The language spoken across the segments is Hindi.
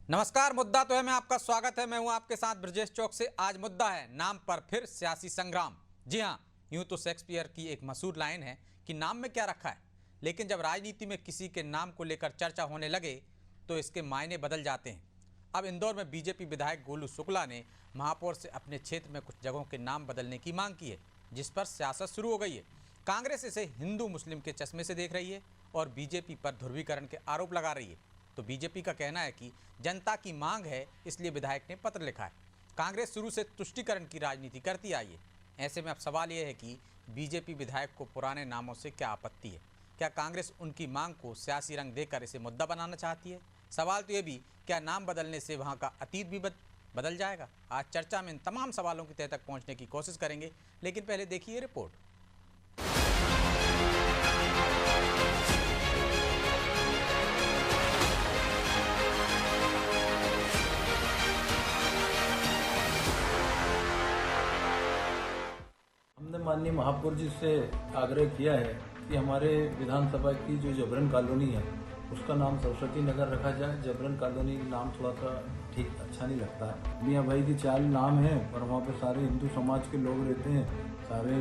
नमस्कार। मुद्दा तो है में आपका स्वागत है। मैं हूं आपके साथ ब्रजेश चौक से। आज मुद्दा है नाम पर फिर सियासी संग्राम। जी हां, यूं तो शेक्सपियर की एक मशहूर लाइन है कि नाम में क्या रखा है, लेकिन जब राजनीति में किसी के नाम को लेकर चर्चा होने लगे तो इसके मायने बदल जाते हैं। अब इंदौर में बीजेपी विधायक गोलू शुक्ला ने महापौर से अपने क्षेत्र में कुछ जगहों के नाम बदलने की मांग की है, जिस पर सियासत शुरू हो गई है। कांग्रेस इसे हिंदू मुस्लिम के चश्मे से देख रही है और बीजेपी पर ध्रुवीकरण के आरोप लगा रही है। तो बीजेपी का कहना है कि जनता की मांग है, इसलिए विधायक ने पत्र लिखा है। कांग्रेस शुरू से तुष्टीकरण की राजनीति करती आई है। ऐसे में अब सवाल यह है कि बीजेपी विधायक को पुराने नामों से क्या आपत्ति है? क्या कांग्रेस उनकी मांग को सियासी रंग देकर इसे मुद्दा बनाना चाहती है? सवाल तो ये भी, क्या नाम बदलने से वहाँ का अतीत भी बदल जाएगा? आज चर्चा में इन तमाम सवालों की तह तक पहुँचने की कोशिश करेंगे, लेकिन पहले देखिए रिपोर्ट। हमने माननीय महापौर जी से आग्रह किया है कि हमारे विधानसभा की जो जबरन कॉलोनी है उसका नाम सरस्वती नगर रखा जाए। जबरन कॉलोनी नाम थोड़ा सा ठीक अच्छा नहीं लगता है। मियाँ भाई की 4 नाम है पर वहाँ पे सारे हिंदू समाज के लोग रहते हैं, सारे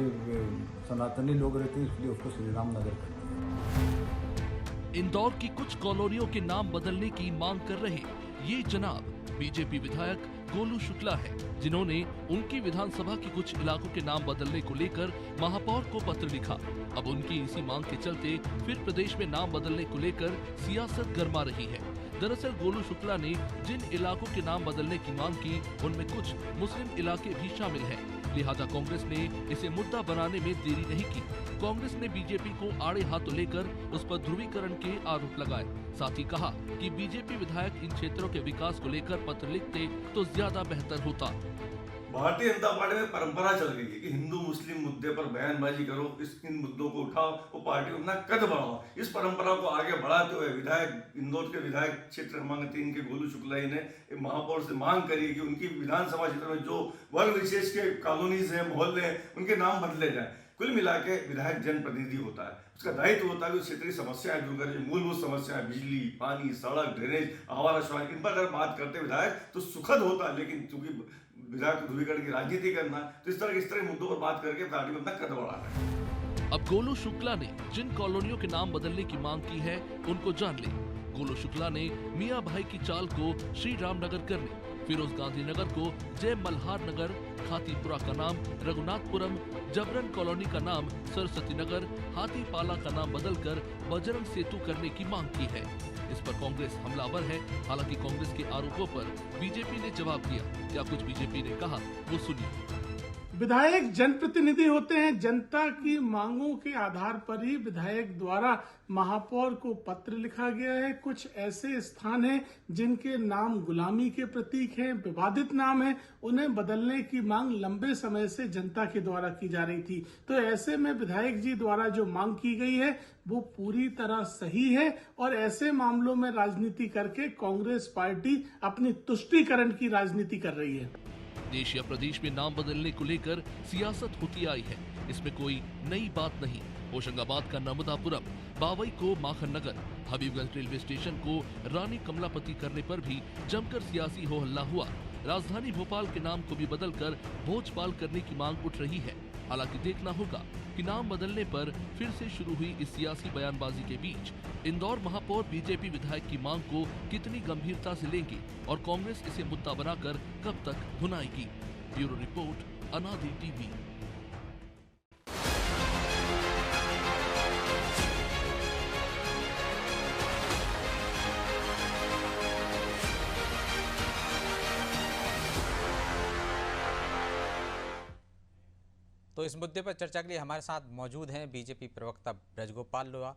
सनातनी लोग रहते हैं, इसलिए उसको श्री राम नगर करते हैं। इंदौर की कुछ कॉलोनियों के नाम बदलने की मांग कर रहे ये जनाब बीजेपी विधायक गोलू शुक्ला है, जिन्होंने उनकी विधानसभा के कुछ इलाकों के नाम बदलने को लेकर महापौर को पत्र लिखा। अब उनकी इसी मांग के चलते फिर प्रदेश में नाम बदलने को लेकर सियासत गर्मा रही है। दरअसल गोलू शुक्ला ने जिन इलाकों के नाम बदलने की मांग की, उनमें कुछ मुस्लिम इलाके भी शामिल हैं। लिहाजा कांग्रेस ने इसे मुद्दा बनाने में देरी नहीं की। कांग्रेस ने बीजेपी को आड़े हाथों लेकर उस पर ध्रुवीकरण के आरोप लगाए। साथ ही कहा कि बीजेपी विधायक इन क्षेत्रों के विकास को लेकर पत्र लिखते तो ज्यादा बेहतर होता। भारतीय जनता पार्टी में परंपरा चल गई है कि हिंदू मुस्लिम मुद्दे पर बयानबाजी करो, इन मुद्दों को उठाओ, वो पार्टी अपना कद बढ़ाओ। इस परंपरा को आगे बढ़ाते हुए विधायक इंदौर के विधायक क्षेत्र क्रमांक 3 के गोलू शुक्ला जी ने महापौर से मांग करी कि उनकी विधानसभा क्षेत्र में जो वर्ग विशेष के कॉलोनीज हैं, मोहल्ले हैं, उनके नाम बदले जाए। कुल मिला के विधायक जनप्रतिनिधि होता है, उसका दायित्व होता है कि क्षेत्रीय समस्याएं दूर करें, मूलभूत समस्याएं बिजली, पानी, सड़क, ड्रेनेज, आवारा शौचालय, इन पर अगर बात करते विधायक तो सुखद होता है। लेकिन चूंकि विधायक ध्रुवीकरण की राजनीति करना है तो इस तरह मुद्दों पर बात करके पार्टी में अपना कद बढ़ाना है। अब गोलू शुक्ला ने जिन कॉलोनियों के नाम बदलने की मांग की है उनको जान ले। गोलू शुक्ला ने मियाँ भाई की चाल को श्री राम नगर करने, फिरोज गांधी नगर को जय मल्हार नगर, खातीपुरा का नाम रघुनाथपुरम, जबरन कॉलोनी का नाम सरस्वती नगर, हाथीपाला का नाम बदलकर बजरंग सेतु करने की मांग की है। इस पर कांग्रेस हमलावर है। हालांकि कांग्रेस के आरोपों पर बीजेपी ने जवाब दिया। क्या कुछ बीजेपी ने कहा, वो सुनिए। विधायक जनप्रतिनिधि होते हैं। जनता की मांगों के आधार पर ही विधायक द्वारा महापौर को पत्र लिखा गया है। कुछ ऐसे स्थान हैं जिनके नाम गुलामी के प्रतीक हैं, विवादित नाम है, उन्हें बदलने की मांग लंबे समय से जनता के द्वारा की जा रही थी। तो ऐसे में विधायक जी द्वारा जो मांग की गई है वो पूरी तरह सही है और ऐसे मामलों में राजनीति करके कांग्रेस पार्टी अपनी तुष्टीकरण की राजनीति कर रही है। देश या प्रदेश में नाम बदलने को लेकर सियासत होती आई है, इसमें कोई नई बात नहीं। होशंगाबाद का नर्मदापुरम, बावई को माखन नगर, हबीबगंज रेलवे स्टेशन को रानी कमलापति करने पर भी जमकर सियासी हो हल्ला हुआ। राजधानी भोपाल के नाम को भी बदलकर भोजपाल करने की मांग उठ रही है। हालांकि देखना होगा कि नाम बदलने पर फिर से शुरू हुई इस सियासी बयानबाजी के बीच इंदौर महापौर बीजेपी विधायक की मांग को कितनी गंभीरता से लेंगे और कांग्रेस इसे मुद्दा बनाकर कब तक भुनाएगी। ब्यूरो रिपोर्ट, अनादि टीवी। तो इस मुद्दे पर चर्चा के लिए हमारे साथ मौजूद हैं बीजेपी प्रवक्ता ब्रजगोपाल लोया,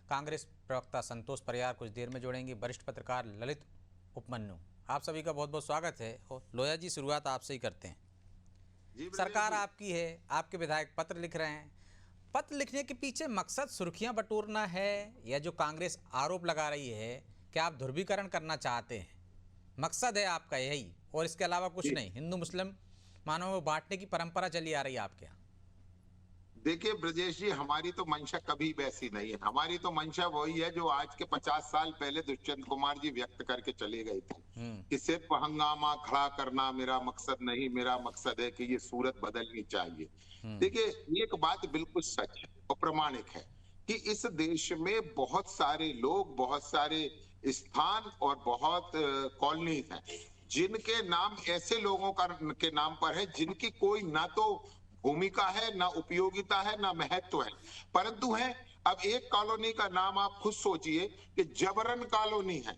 कांग्रेस प्रवक्ता संतोष परियार कुछ देर में जोड़ेंगे, वरिष्ठ पत्रकार ललित उपमन्यु। आप सभी का बहुत बहुत स्वागत है। और लोया जी, शुरुआत आपसे ही करते हैं। सरकार आपकी है, आपके विधायक पत्र लिख रहे हैं। पत्र लिखने के पीछे मकसद सुर्खियां बटोरना है या जो कांग्रेस आरोप लगा रही है, क्या आप ध्रुवीकरण करना चाहते हैं? मकसद है आपका यही और इसके अलावा कुछ नहीं? हिंदू मुस्लिम मानव को बांटने की परंपरा चली आ रही है आपके यहाँ। देखिए ब्रजेश जी, हमारी तो मंशा कभी वैसी नहीं है। हमारी तो मंशा वही है जो आज के 50 साल पहले दुष्यंत कुमार जी व्यक्त करके चले गए थे कि सिर्फ हंगामा खड़ा करना मेरा मकसद नहीं, मेरा मकसद है कि ये सूरत बदलनी चाहिए। देखिए, एक बात बिल्कुल सच है और प्रमाणिक है कि इस देश में बहुत सारे लोग, बहुत सारे स्थान और बहुत कॉलोनीज हैं जिनके नाम ऐसे लोगों के नाम पर है जिनकी कोई ना तो भूमिका है, ना उपयोगिता है, ना महत्व है, परंतु है। अब एक कॉलोनी का नाम आप खुद सोचिए कि जबरन कॉलोनी है,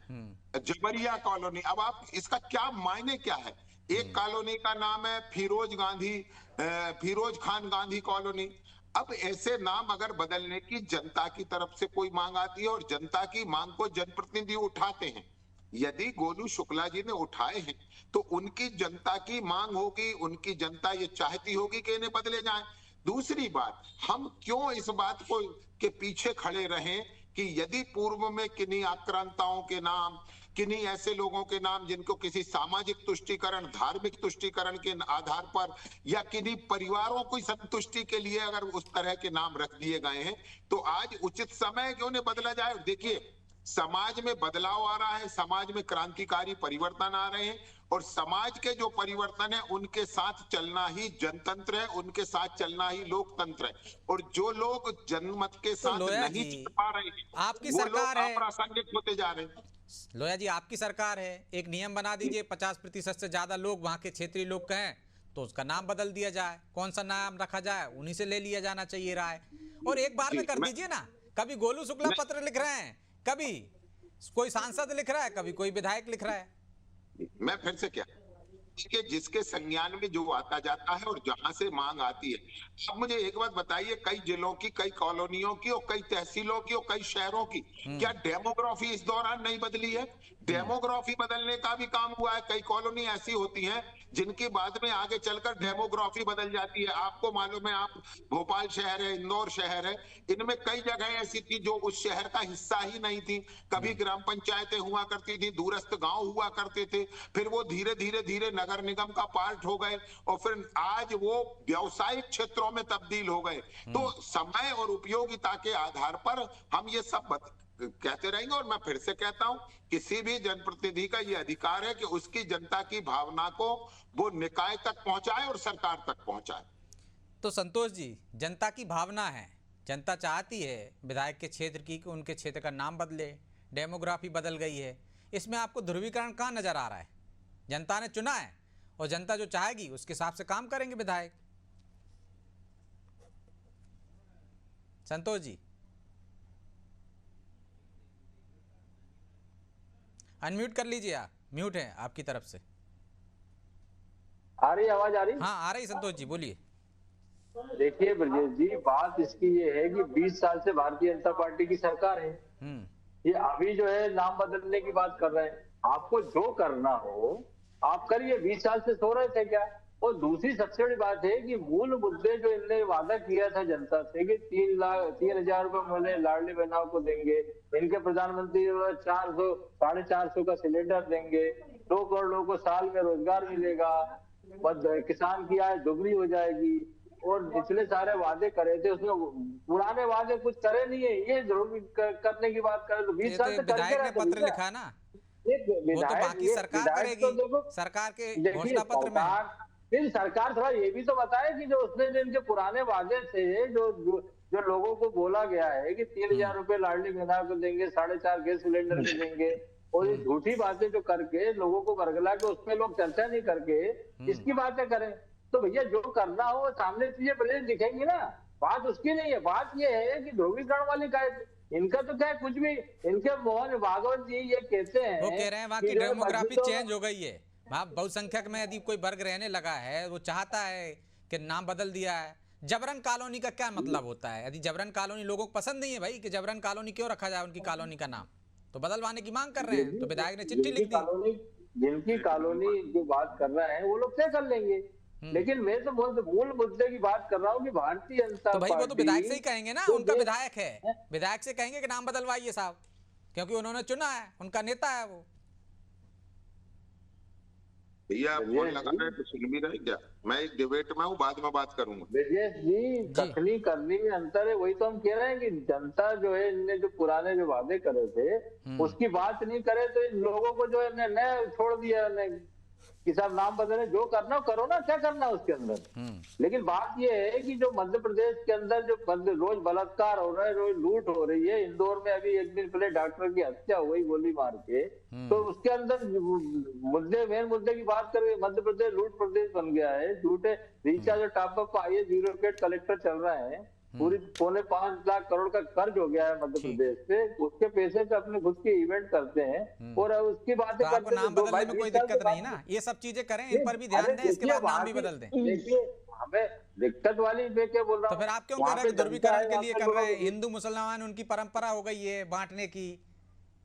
जबरिया कॉलोनी। अब आप इसका क्या मायने क्या है? एक कॉलोनी का नाम है फिरोज खान गांधी कॉलोनी। अब ऐसे नाम अगर बदलने की जनता की तरफ से कोई मांग आती है और जनता की मांग को जनप्रतिनिधि उठाते हैं, यदि गोलू शुक्ला जी ने उठाए हैं तो उनकी जनता की मांग होगी, उनकी जनता ये चाहती होगी कि इन्हें बदले जाएं। दूसरी बात, हम क्यों इस बात को के पीछे खड़े रहें कि यदि पूर्व में किन्हीं आक्रांताओं के नाम, किन्हीं ऐसे लोगों के नाम जिनको किसी सामाजिक तुष्टीकरण, धार्मिक तुष्टीकरण के आधार पर या किन्हीं परिवारों की संतुष्टि के लिए अगर उस तरह के नाम रख दिए गए हैं, तो आज उचित समय है कि उन्हें बदला जाए। देखिए, समाज में बदलाव आ रहा है, समाज में क्रांतिकारी परिवर्तन आ रहे हैं और समाज के जो परिवर्तन है उनके साथ चलना ही जनतंत्र है, उनके साथ चलना ही लोकतंत्र है। और जो लोग जनमत के तो साथ लोया नहीं जी, चल पा रहे हैं, आपकी वो सरकार लोग है, अप्रासंगिक होते जा रहे हैं। लोया जी आपकी सरकार है, एक नियम बना दीजिए 50% से ज्यादा लोग वहां के क्षेत्रीय लोग कहें तो उसका नाम बदल दिया जाए। कौन सा नाम रखा जाए उन्हीं से ले लिया जाना चाहिए राय। और एक बार में जी, कर दीजिए ना, कभी गोलू शुक्ला मैं पत्र लिख रहे हैं, कभी कोई सांसद लिख रहा है, कभी कोई विधायक लिख रहा है। मैं फिर से क्या कि जिसके संज्ञान में जो आता जाता है और जहां से मांग आती है। अब मुझे एक बात बताइए, कई जिलों की, कई कॉलोनियों की और कई तहसीलों की और कई शहरों की क्या डेमोग्राफी इस दौरान नहीं बदली है? डेमोग्राफी बदलने का भी काम हुआ है। कई कॉलोनी ऐसी होती हैं जिनकी बाद में आगे चलकर डेमोग्राफी बदल जाती है। आपको मालूम है, आप भोपाल शहर है, इंदौर शहर है, इनमें कई जगह ऐसी थी जो उस शहर का हिस्सा ही नहीं थी। कभी ग्राम पंचायतें हुआ करती थी, दूरस्थ गांव हुआ करते थे, फिर वो धीरे धीरे धीरे नगर निगम का पार्ट हो गए और फिर आज वो व्यावसायिक क्षेत्रों में तब्दील हो गए। तो समय और उपयोगिता के आधार पर हम ये सब कहते रहेंगे। और मैं फिर से कहता हूं, किसी भी जनप्रतिनिधि का ये अधिकार है कि उसकी जनता की भावना को वो निकाय तक पहुंचाए और सरकार तक पहुंचाए। तो संतोष जी, जनता की भावना है, जनता चाहती है विधायक के क्षेत्र की कि उनके क्षेत्र का नाम बदले, डेमोग्राफी बदल गई है, इसमें आपको ध्रुवीकरण कहाँ नजर आ रहा है? जनता ने चुना है और जनता जो चाहेगी उसके हिसाब से काम करेंगे विधायक। संतोष जी अनम्यूट कर लीजिए, आप म्यूट है आपकी तरफ से। आ रही आवाज आ रही? हाँ आ रही, संतोष जी बोलिए। देखिए ब्रजेश जी, बात इसकी ये है कि 20 साल से भारतीय जनता पार्टी की सरकार है। ये अभी जो है नाम बदलने की बात कर रहे हैं। आपको जो करना हो आप करिए, 20 साल से सो रहे थे क्या? और दूसरी सबसे बड़ी बात है कि मूल मुद्दे जो इनने वादा किया था जनता से कि 3,000 रुपए महीने लाडली बहनों को देंगे, इनके प्रधानमंत्री 400 450 का सिलेंडर देंगे, 2 करोड़ लोगों को साल में रोजगार मिलेगा, किसान की आय दोगुनी हो जाएगी, और इतने सारे वादे करे थे, उसमें पुराने वादे कुछ करे नहीं है। ये जरूर करने की बात करें तो 20 साल से विधायक ने पत्र लिखा है ना, वो तो बाकी सरकार करेगी, सरकार के घोषणा पत्र में। फिर सरकार थोड़ा ये भी तो बताए कि जो उसने इनके पुराने वादे थे, जो लोगों को बोला गया है कि 3,000 रुपए लाडली बहना को देंगे, 4.5 गैस सिलेंडर के देंगे, और ये झूठी बातें जो करके लोगों को बरगला के उसमें लोग चर्चा नहीं करके इसकी बातें करें, तो भैया जो करना हो वो सामने चीजें प्रेजेंट दिखेंगी ना। बात उसकी नहीं है। बात ये है कि ध्रुवीकरण वाली का इनका तो क्या कुछ भी, इनके मोहन भागवत जी ये कहते हैं, वो कह रहे हैं वहाँ की डेमोग्राफी चेंज हो गई है। बहुसंख्यक में यदि कोई वर्ग रहने लगा है, वो चाहता है कि नाम बदल दिया है। जबरन कॉलोनी का क्या मतलब होता है? यदि जबरन कॉलोनी लोगों को पसंद नहीं है भाई कि जबरन कॉलोनी क्यों रखा जाए उनकी कॉलोनी का नाम, तो बदलवाने की मांग कर रहे हैं, तो विधायक ने चिट्ठी लिख दी। जिनकी कॉलोनी जो बात कर रहे हैं वो लोग तय कर लेंगे, लेकिन मैं तो मूल मुद्दे की बात कर रहा हूँ कि भारतीय जनता तो भाई वो तो विधायक से ही कहेंगे ना, उनका विधायक है, है? विधायक से कहेंगे कि नाम बदलवाइए साहब, क्योंकि उन्होंने चुना है, उनका नेता है वो। भैया आप फोन लगा रहे हैं तो सुन भी रहे क्या? मैं एक डिबेट में हूँ, बाद में बात करूंगा। ब्रजेश जी, कथनी करनी में अंतर है, वही तो हम कह रहे हैं कि जनता जो है, इनने जो पुराने जो वादे करे थे उसकी बात नहीं करे तो इन लोगों को जो है नया छोड़ दिया कि साहब नाम बदले, जो करना हो करो ना, क्या करना है उसके अंदर। लेकिन बात ये है कि जो मध्य प्रदेश के अंदर जो रोज बलात्कार हो रहा है, रोज लूट हो रही है, इंदौर में अभी एक दिन पहले डॉक्टर की हत्या हो गई गोली मार के, तो उसके अंदर मेन मुद्दे की बात करें, मध्य प्रदेश लूट प्रदेश बन गया है। झूठे रिचार्ज टॉपअप आइए 0 कलेक्टर चल रहे हैं, पूरी 4.5 लाख करोड़ का कर्ज हो गया है मध्य प्रदेश पे, उसके पैसे से अपने खुद के इवेंट करते हैं और उसकी बातें तो आपको नाम बदलने में कोई दिक्कत नहीं ना, ये सब चीजें करें, इन पर भी ध्यान दें, इसके बाद नाम भी बदल दें। देखिए हमें दिक्कत वाली मैं क्या बोल रहा हूँ, तो फिर आप क्यों कर रहे हैं, ध्रुवीकरण के लिए कर रहे हैं? हिंदू मुसलमान उनकी परंपरा हो गई है बांटने की।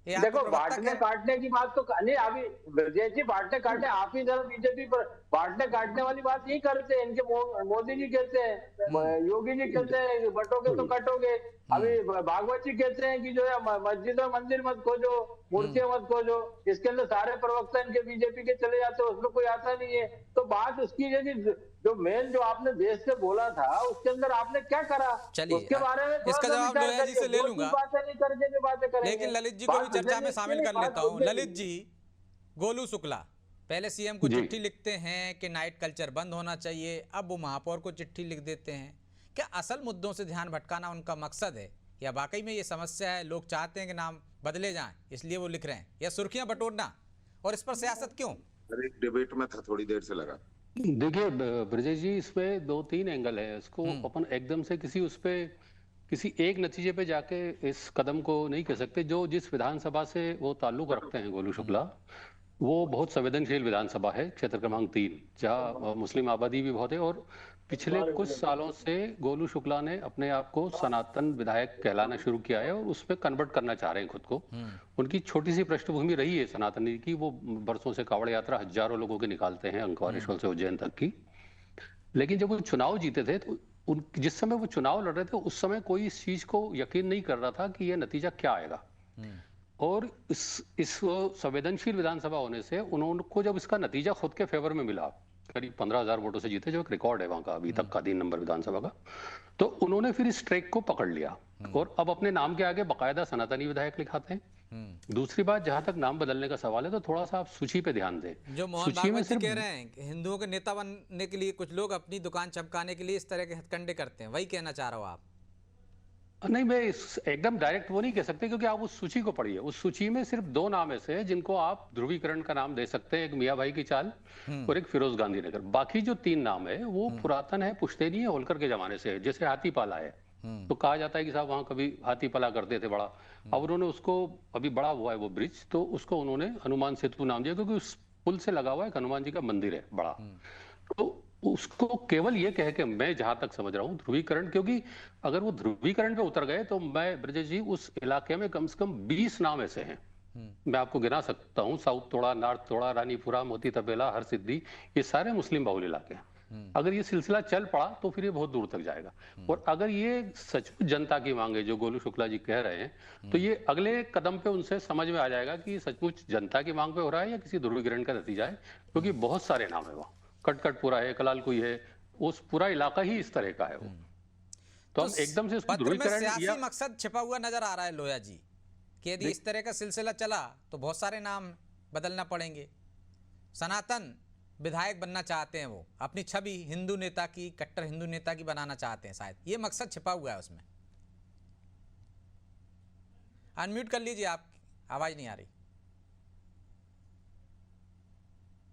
देखो बांटने काटने की बात तो नहीं, अभी ब्रजेश जी बांटने काटने आप ही जरा बीजेपी पर बांटने काटने वाली बात नहीं करते, इनके मोदी जी कहते हैं, योगी जी कहते हैं बटोगे तो कटोगे, अभी भागवत जी कहते हैं कि जो है मस्जिद और मंदिर मत खोजो, मूर्तियां मत खोजो, इसके अंदर सारे प्रवक्ता इनके बीजेपी के चले जाते हैं, उसमें कोई आता नहीं है। तो बात उसकी है कि जो मेन जो आपने देश से बोला था उसके अंदर आपने क्या करा, उसके बारे में इसका जवाब लोहिया जी से ले लूंगा, बातें नहीं करके जो बातें करेंगे। लेकिन ललित जी को भी चर्चा में शामिल कर लेता हूँ। ललित जी, गोलू शुक्ला पहले सीएम को चिट्ठी लिखते हैं कि नाइट कल्चर बंद होना चाहिए, अब वो महापौर को चिट्ठी लिख देते हैं। क्या असल मुद्दों से ध्यान भटकाना उनका मकसद है, या वाकई में ये समस्या है, लोग चाहते हैं कि नाम बदले जाएं इसलिए वो लिख रहे हैं, या सुर्खियां बटोरना, और इस पर सियासत क्यों? अरे एक डिबेट में था, थोड़ी देर से लगा। देखिए ब्रजेश जी, इसमें 2-3 एंगल है, इसको अपन एकदम से किसी एक नतीजे पे जाके इस कदम को नहीं कह सकते। जो जिस विधानसभा से वो ताल्लुक रखते हैं गोलू शुक्ला, वो बहुत संवेदनशील विधानसभा है, क्षेत्र क्रमांक 3, जहाँ मुस्लिम आबादी भी बहुत है, और पिछले कुछ सालों से गोलू शुक्ला ने अपने आप को सनातन विधायक कहलाना शुरू किया है और उसमें कन्वर्ट करना चाह रहे हैं खुद को। उनकी छोटी सी पृष्ठभूमि रही है सनातनी की, वो बरसों से कावड़ यात्रा हजारों लोगों के निकालते हैं, अंकवारेश्वर से उज्जैन तक की। लेकिन जब वो चुनाव जीते थे तो जिस समय वो चुनाव लड़ रहे थे उस समय कोई इस चीज को यकीन नहीं कर रहा था कि ये नतीजा क्या आएगा, और इस संवेदनशील विधानसभा होने से उनको जब इसका नतीजा खुद के फेवर में मिला, करीब 15,000 वोटों से जीते, जो एक रिकॉर्ड है वहां का अभी तक का 3 नंबर विधानसभा का, तो उन्होंने फिर इस ट्रैक को पकड़ लिया और अब अपने नाम के आगे बाकायदा सनातनी विधायक लिखाते हैं। दूसरी बात, जहां तक नाम बदलने का सवाल है, तो थोड़ा सा आप सूची पे ध्यान दें। जो मोहन भागवत जी कह रहे हैं कि हिंदुओं के नेता बनने के लिए कुछ लोग अपनी दुकान चमकाने के लिए इस तरह के हथकंडे करते हैं, वही कहना चाह रहा हूं आप? नहीं, मैं एकदम डायरेक्ट वो नहीं कह सकते, क्योंकि आप उस सूची को पढ़िए। उस सूची में सिर्फ 2 नाम ऐसे हैं जिनको आप ध्रुवीकरण का नाम दे सकते हैं, एक मियाँ भाई की चाल और एक फिरोज गांधी नगर। बाकी जो 3 नाम है वो पुरातन है, पुश्तैनी है, होलकर के जमाने से है। जैसे हाथी पाला है, तो कहा जाता है कि साहब वहां कभी हाथी पाला करते थे बड़ा, अब उन्होंने उसको, अभी बड़ा हुआ है वो ब्रिज, तो उसको उन्होंने हनुमान सेतु नाम दिया, क्योंकि उस पुल से लगा हुआ एक हनुमान जी का मंदिर है बड़ा। तो उसको केवल ये कह के, मैं जहां तक समझ रहा हूँ ध्रुवीकरण, क्योंकि अगर वो ध्रुवीकरण पे उतर गए तो मैं ब्रजेश जी उस इलाके में कम से कम 20 नाम ऐसे हैं, मैं आपको गिना सकता हूँ, साउथ तोड़ा, नॉर्थ तोड़ा, रानीपुरा, मोती तपेला, हर सिद्धि, ये सारे मुस्लिम बहुल इलाके हैं। अगर ये सिलसिला चल पड़ा तो फिर ये बहुत दूर तक जाएगा। और अगर ये सचमुच जनता की मांग है जो गोलू शुक्ला जी कह रहे हैं, तो ये अगले कदम पे उनसे समझ में आ जाएगा कि सचमुच जनता की मांग पे हो रहा है या किसी ध्रुवीकरण का नतीजा है, क्योंकि बहुत सारे नाम है वहाँ, कटकटपुरा है, कलालकुई है, उस पूरा इलाका ही इस तरह का है वो। तो हम एकदम से उसको ध्रुवीकरण, सियासी मकसद छिपा हुआ नजर आ रहा है लोहिया जी, कि यदि इस तरह का सिलसिला चला तो बहुत सारे नाम बदलना पड़ेंगे। सनातन विधायक बनना चाहते हैं, वो अपनी छवि हिंदू नेता की, कट्टर हिंदू नेता की बनाना चाहते हैं, शायद ये मकसद छिपा हुआ है उसमें। अनम्यूट कर लीजिए, आप आवाज नहीं आ रही।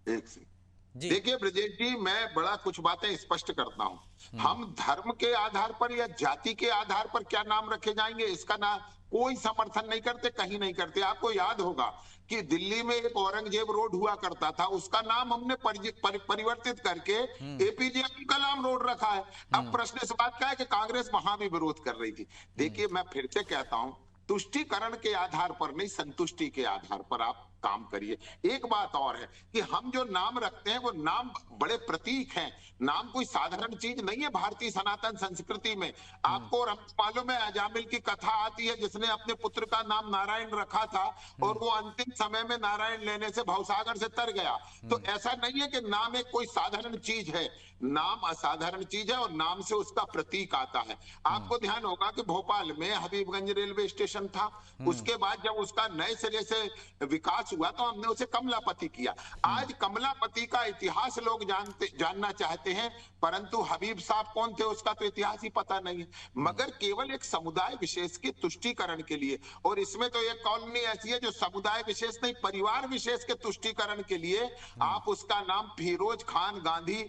एक सेकंड। देखिए ब्रजेश जी, मैं बड़ा कुछ बातें स्पष्ट करता हूं। हम धर्म के आधार पर या जाति के आधार पर क्या नाम रखे जाएंगे, इसका ना कोई समर्थन नहीं करते, कहीं नहीं करते। आपको याद होगा कि दिल्ली में एक औरंगजेब रोड हुआ करता था, उसका नाम हमने परिवर्तित करके एपीजे अब्दुल कलाम रोड रखा है। अब प्रश्न इस बात का है कि कांग्रेस वहां भी विरोध कर रही थी। देखिए मैं फिर से कहता हूं, तुष्टिकरण के आधार पर नहीं, संतुष्टि के आधार पर आप काम करिए। एक बात और है कि हम जो नाम रखते हैं वो नाम बड़े प्रतीक हैं, नाम कोई साधारण चीज नहीं है भारतीय सनातन संस्कृति में। आपको मालूम है अजामिल की कथा आती है जिसने अपने पुत्र का नाम नारायण रखा था और वो अंतिम समय में नारायण लेने से भवसागर से तर गया। तो ऐसा नहीं है कि नाम एक कोई साधारण चीज है, नाम असाधारण चीज है और नाम से उसका प्रतीक आता है। आपको ध्यान होगा कि भोपाल में हबीबगंज रेलवे स्टेशन था, उसके बाद जब उसका नए सिरे से विकास हुआ तो हमने उसे कमलापति किया। आज कमलापति का इतिहास लोग जानना चाहते हैं, परंतु हबीब साहब कौन थे उसका तो इतिहास ही पता नहीं है, मगर केवल एक समुदाय विशेष के तुष्टीकरण के लिए। और इसमें तो एक कॉलोनी ऐसी है जो समुदाय विशेष नहीं परिवार विशेष के तुष्टीकरण के लिए आप उसका नाम फिरोज खान गांधी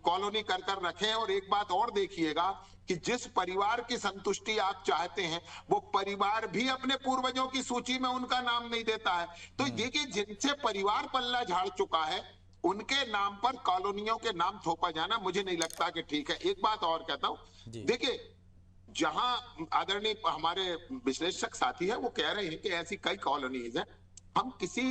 कॉलोनी कर रखें। और एक बात और देखिएगा कि जिस परिवार की संतुष्टि आप चाहते हैं वो परिवार भी अपने पूर्वजों की सूची में उनका नाम नहीं देता है। तो देखिए जिनसे परिवार पल्ला झाड़ चुका है उनके नाम पर कॉलोनियों के नाम थोपा जाना मुझे नहीं लगता कि ठीक है। एक बात और कहता हूं, देखिए जहां आदरणीय हमारे विश्लेषक साथी है वो कह रहे हैं कि ऐसी कई कॉलोनीज हैं, हम किसी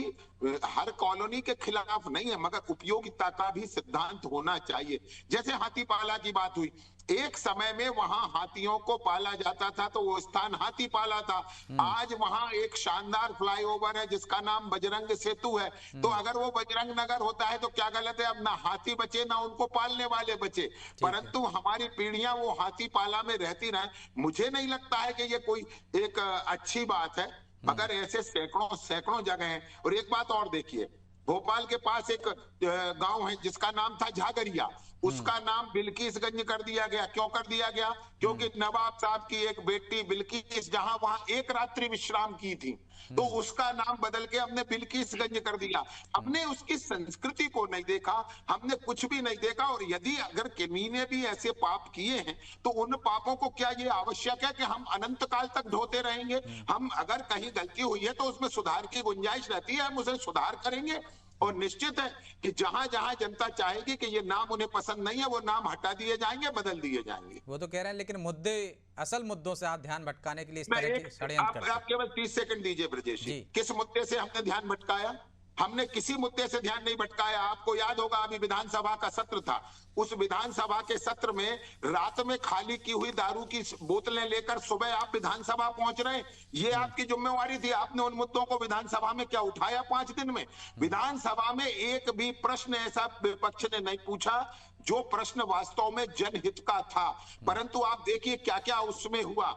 हर कॉलोनी के खिलाफ नहीं है, मगर उपयोगिता का भी सिद्धांत होना चाहिए। जैसे हाथीपाला की बात हुई, एक समय में वहां हाथियों को पाला जाता था तो वो स्थान हाथीपाला था। आज वहां एक शानदार फ्लाईओवर है जिसका नाम बजरंग सेतु है, तो अगर वो बजरंग नगर होता है तो क्या गलत है? अब ना हाथी बचे ना उनको पालने वाले बचे, परंतु हमारी पीढ़ियां वो हाथीपाला में रहती रहे। मुझे नहीं लगता है कि ये कोई एक अच्छी बात है, मगर ऐसे सैकड़ों जगह हैं। और एक बात और देखिए, भोपाल के पास एक गांव है जिसका नाम था झागरिया, उसका नाम बिल्किसगंज कर दिया गया। क्यों कर दिया गया? क्योंकि नवाब साहब की एक बेटी बिल्किस जहां वहां एक रात्रि विश्राम की थी, तो उसका नाम बदल के हमने बिल्किसगंज कर दिया। हमने उसकी संस्कृति को नहीं देखा, हमने कुछ भी नहीं देखा। और यदि अगर किन्हीं ने भी ऐसे पाप किए हैं तो उन पापों को क्या ये आवश्यक है कि हम अनंत काल तक ढोते रहेंगे? हम अगर कहीं गलती हुई है तो उसमें सुधार की गुंजाइश रहती है, हम उसे सुधार करेंगे। और निश्चित है कि जहां जहां जनता चाहेगी कि ये नाम उन्हें पसंद नहीं है वो नाम हटा दिए जाएंगे, बदल दिए जाएंगे। वो तो कह रहे हैं, लेकिन मुद्दे असल मुद्दों से आप ध्यान भटकाने के लिए इस तरह के षड्यंत्र करते हैं। आप केवल 30 सेकंड दीजिए ब्रजेश जी। किस मुद्दे से हमने ध्यान भटकाया? हमने किसी मुद्दे से ध्यान नहीं भटकाया। आपको याद होगा अभी विधानसभा का सत्र था, उस विधानसभा के सत्र में रात में खाली की हुई दारू की बोतलें लेकर सुबह आप विधानसभा पहुंच रहे, ये आपकी जिम्मेवारी थी। आपने उन मुद्दों को विधानसभा में क्या उठाया 5 दिन में? विधानसभा में एक भी प्रश्न ऐसा विपक्ष ने नहीं पूछा जो प्रश्न वास्तव में जनहित का था। परंतु आप देखिए क्या क्या उसमें हुआ।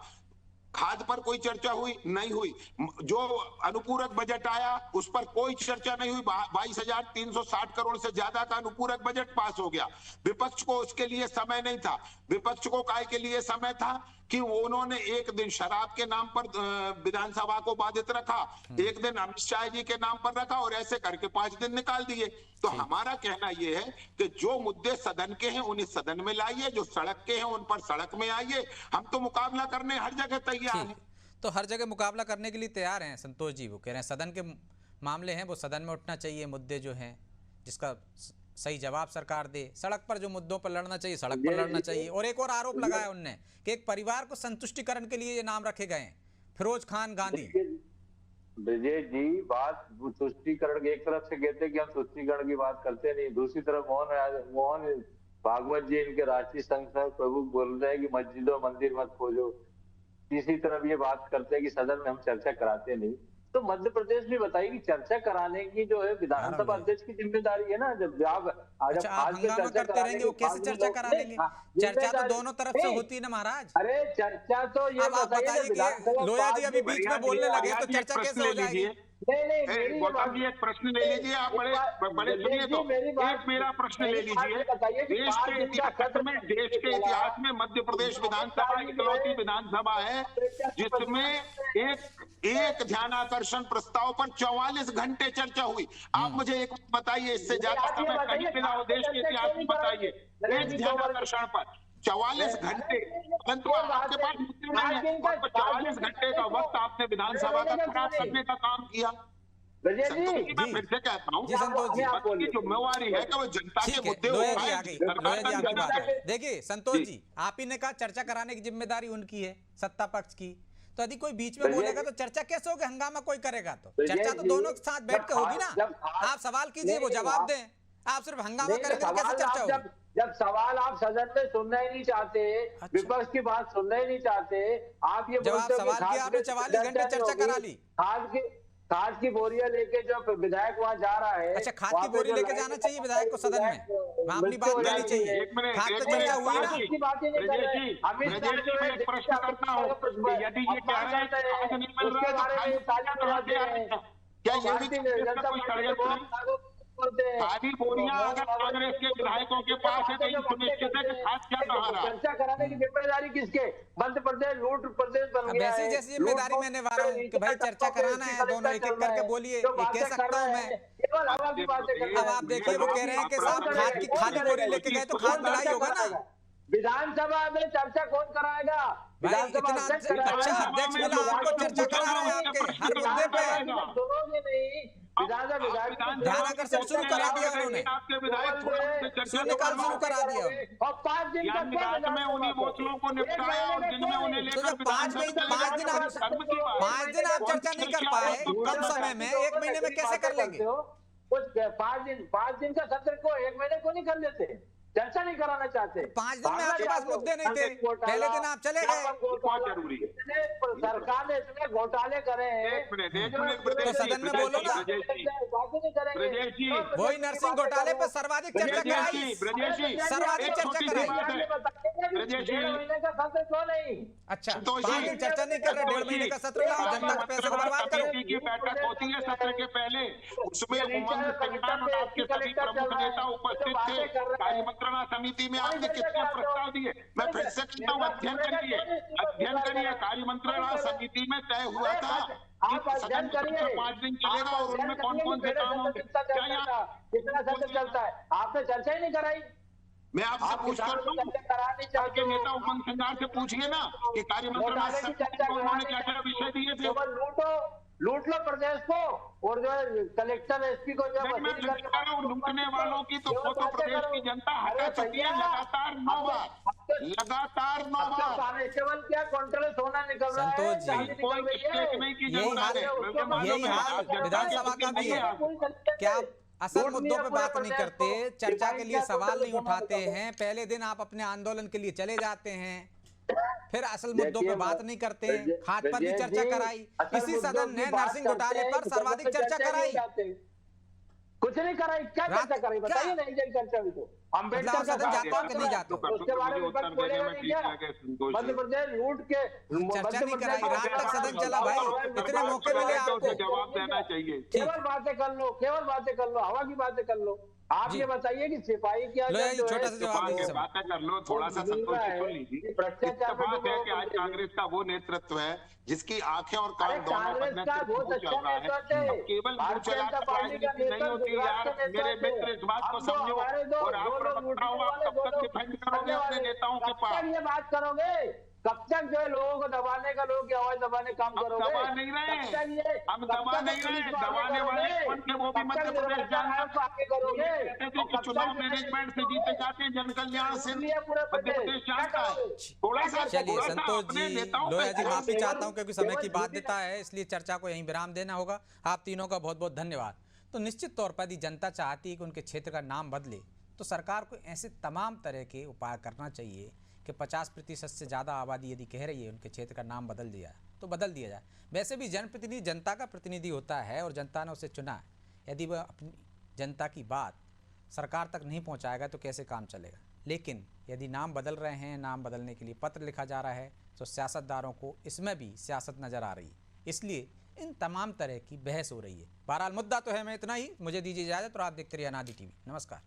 खाद पर कोई चर्चा हुई? नहीं हुई। जो अनुपूरक बजट आया उस पर कोई चर्चा नहीं हुई। 22,360 करोड़ से ज्यादा का अनुपूरक बजट पास हो गया। विपक्ष को उसके लिए समय नहीं था। विपक्ष को काय के लिए समय था कि उन्होंने एक दिन शराब के नाम पर विधानसभा को बाधित रखा, एक दिन अमित शाह जी के नाम पर रखा, और ऐसे करके 5 दिन निकाल दिए। तो हमारा कहना यह है कि जो मुद्दे सदन के हैं उन्हें सदन में लाइए, जो सड़क के हैं उन पर सड़क में आइए। हम तो मुकाबला करने हर जगह तैयार हैं। तो हर जगह मुकाबला करने के लिए तैयार हैं संतोष जी। वो कह रहे हैं सदन के मामले हैं वो सदन में उठना चाहिए, मुद्दे जो हैं जिसका सही जवाब सरकार दे। सड़क पर जो मुद्दों पर लड़ना चाहिए सड़क पर लड़ना चाहिए। और एक और आरोप लगाया उनने कि एक परिवार को संतुष्टिकरण के लिए ये नाम रखे गए हैं, फिरोज खान गांधी। ब्रजेश जी, बात तुष्टीकरण एक तरफ से कहते कि हम तुष्टीकरण की बात करते नहीं, दूसरी तरफ मोहन भागवत जी इनके राष्ट्रीय संसद प्रमुख बोल रहे हैं कि मस्जिदों मंदिर मत खोजो। तीसरी तरफ ये बात करते हैं कि सदन में हम चर्चा कराते नहीं। तो मध्य प्रदेश भी बताइए कि चर्चा कराने की जो है विधानसभा अध्यक्ष की जिम्मेदारी है ना। जब आप हंगामा करते रहेंगे वो कैसे चर्चा करा लेंगे? चर्चा तो दोनों तरफ से होती है ना महाराज। अरे चर्चा तो ये बताइए कि लोया जी अभी बीच में बोलने लगे तो चर्चा कैसे हो जाएगी? गौतम जी एक प्रश्न ले लीजिए, आप बड़े सुनिए तो एक मेरा प्रश्न ले लीजिए। देश के इतिहास में मध्य प्रदेश विधानसभा इकलौती विधानसभा है जिसमें एक ध्यानाकर्षण प्रस्ताव पर 44 घंटे चर्चा हुई। आप मुझे एक बताइए, इससे ज्यादा समय कहीं मिला हो देश के इतिहास में? बताइए एक ध्यानाकर्षण पर 44 घंटे, परंतु आपके पास मुद्दे नहीं है। 44 घंटे का वक्त आपने विधानसभा का खराब करने का काम किया। मैं फिर से कहता हूँ की जिम्मेवारी है कि वो जनता के मुद्दे देखिए संतोष जी, आप ही ने कहा चर्चा कराने की जिम्मेदारी उनकी है, सत्ता पक्ष की। तो यदि कोई बीच में बोलेगा तो चर्चा कैसे होगी, हंगामा कोई करेगा तो चर्चा तो दोनों के साथ बैठ के होगी ना। आप सवाल कीजिए, वो जवाब दें, आप सिर्फ हंगामा करेंगे तो कैसे चर्चा होगी? जब सवाल आप सदन में सुनना ही नहीं चाहते, विपक्ष की बात सुनना ही नहीं चाहते, आप ये जब आप सवाल किया आपने 44 घंटे चर्चा करा ली। खाद की बोरियां लेके जो विधायक वहाँ जा रहा है, अच्छा खाद की बोरी लेके जाना चाहिए विधायक को सदन में, वहाँ अपनी बात करनी चाहिए। खाद पे चर्चा हुई ना। की बात ही नहीं कर रहे। अमित शाह जो है प्रश्न करता हूँ, यदि ये कह रहे हैं कि खाद नहीं मिल रहा है, उसके बारे में ताजा बनाते हैं। क्या ये भी खादी बोरियां अगर कांग्रेस के विधायकों के पास है तो ये सुनिश्चित है कि खाद क्या कहा रहा है। चर्चा कराने की जिम्मेदारी किसके? मध्य प्रदेश लूट प्रदेश बन गया है। जैसी जिम्मेदारी मैंने वारा हूँ कि भाई चर्चा कराना है, दोनों एक एक करके बोलिए, ये कह सकता हूँ मैं। केवल हवा की बातें कर रहे हैं। अब आप देखिए वो कह रहे हैं कि साहब खाद की खाली बोरी लेके गए तो खाद मिलाई होगा ना। विधानसभा में चर्चा कौन कराएगा? भाई इतना अच्छा अध्यक्ष मिला आपको, चर्चा करा रहे हैं आपके हर मुद्दे पे। सुनोगे नहीं। ध्यान आकर्षण शुरू करा दिया उन्होंने, शून्यकाल शुरू करा दिया। और 5 दिन तक में उन्हीं बोतलों को निपटाया और दिन में उन्हें तो जब 5 दिन आप चर्चा नहीं कर पाए कम समय में, 1 महीने में कैसे कर लेंगे? कुछ 5 दिन का सत्र को 1 महीने को नहीं कर लेते, चर्चा नहीं कराना चाहते। 5 दिन में आपके पास मुद्दे नहीं थे, पहले दिन आप चले गए। बहुत जरूरी है। सरकार ने इतने घोटाले करे हैं तो सदन में बोलो ना। वही नरसिंह घोटाले पर सर्वाधिक चर्चा कराई, सर्वाधिक चर्चा कराई। महीने का सत्र क्यों नहीं? अच्छा 5 दिन चर्चा नहीं कर रहे, 1.5 महीने का सत्र लाओ, जनता के पैसे को बर्बाद करो। की बैठक होती है सत्र के पहले, उसमें उमंग सिंघार और आपके सभी प्रमुख नेता उपस्थित थे। कार्य मंत्रणा समिति में आपने कितने प्रस्ताव दिए? मैं फिर से कहता हूँ अध्ययन करिए, अध्ययन करिए। कार्य मंत्रणा समिति में तय हुआ था आप अध्ययन करिए, 5 दिन चलेगा और उनमें कौन कौन से काम होंगे। कितना सत्र चलता है? आपने चर्चा ही नहीं कराई। मैं आपसे पूछता हूँ के नेता उमंग सिंघार से पूछिए ना कि कार्य मंत्रणा समिति को उन्होंने क्या क्या विषय दिए थे। लूट लो प्रदेश को, और जो है कलेक्टर एसपी को जो लूटने वालों की तो फोटो प्रदेश की जनता हटा चुकी है लगातार 9 बार। कांस्टेबल क्या कॉन्ट्रोल सोना निकल रहा है। संतोष जी यही हाल विधानसभा का भी है। क्या असल मुद्दों पे बात नहीं करते, चर्चा के लिए सवाल नहीं उठाते हैं, पहले दिन आप अपने आंदोलन के लिए चले जाते हैं, फिर असल मुद्दों पे बात नहीं करते हैं। खाद पर भी चर्चा कराई, इसी सदन ने नरसिंह घोटाले पर सर्वाधिक चर्चा कराई। कुछ नहीं कराई, क्या चर्चा कराई बताइए? नहीं जाए चर्चा भी तो अम्बेडकर सदन जाता हूँ कि नहीं जाता हूँ? उसके बारे में बोलेगा नहीं क्या? मध्य प्रदेश लूट के चर्चा नहीं कराई, रात तक सदन चला भाई, इतने मौके मिले आपको, जवाब देना चाहिए। केवल बातें कर लो, केवल बातें कर लो, हवा की बातें कर लो। आप ये बताइए कि सिपाही क्या छोटा सा जवाब दीजिए। बातें कर लो, थोड़ा सा संतोष सुन लीजिए। इत्तेफाक है कि आज कांग्रेस का वो नेतृत्व है जिसकी आंखें और कान दोनों बनने से पूछ चल रहा है। केवल मुंह चलाकर राजनीति नहीं होती यार, मेरे मित्र इस बात को समझो। और आप प्रवक्ता हो, आप कब तक डिफेंड करोगे अपने नेताओं के पास? ये बात करोगे कब तक? जो है लोगों को दबाने का, लोगों की आवाज दबाने काम करोगे? दबा नहीं रहे, हम दबा नहीं रहे। दबाने वाले कौन थे वो भी मध्य प्रदेश जानता है। चुनाव मैनेजमेंट से जीते जाते हैं, जन कल्याण से मध्य प्रदेश जानता है। थोड़ा सा चलिए संतोष जी, लोया जी माफी चाहता हूं क्योंकि समय की बाध्यता है, इसलिए चर्चा को यहीं विराम देना होगा। आप तीनों का बहुत बहुत धन्यवाद। तो निश्चित तौर पर यदि जनता चाहती है कि उनके क्षेत्र का नाम बदले तो सरकार को ऐसे तमाम तरह के उपाय करना चाहिए कि 50% से ज़्यादा आबादी यदि कह रही है उनके क्षेत्र का नाम बदल दिया तो बदल दिया जाए। वैसे भी जनप्रतिनिधि जनता का प्रतिनिधि होता है और जनता ने उसे चुना है। यदि वह अपनी जनता की बात सरकार तक नहीं पहुंचाएगा तो कैसे काम चलेगा। लेकिन यदि नाम बदल रहे हैं, नाम बदलने के लिए पत्र लिखा जा रहा है, तो सियासतदारों को इसमें भी सियासत नज़र आ रही है, इसलिए इन तमाम तरह की बहस हो रही है। बहरहाल मुद्दा तो है, मैं इतना ही, मुझे दीजिए इजाज़त और आप देखते रहिए अनादि टीवी। नमस्कार।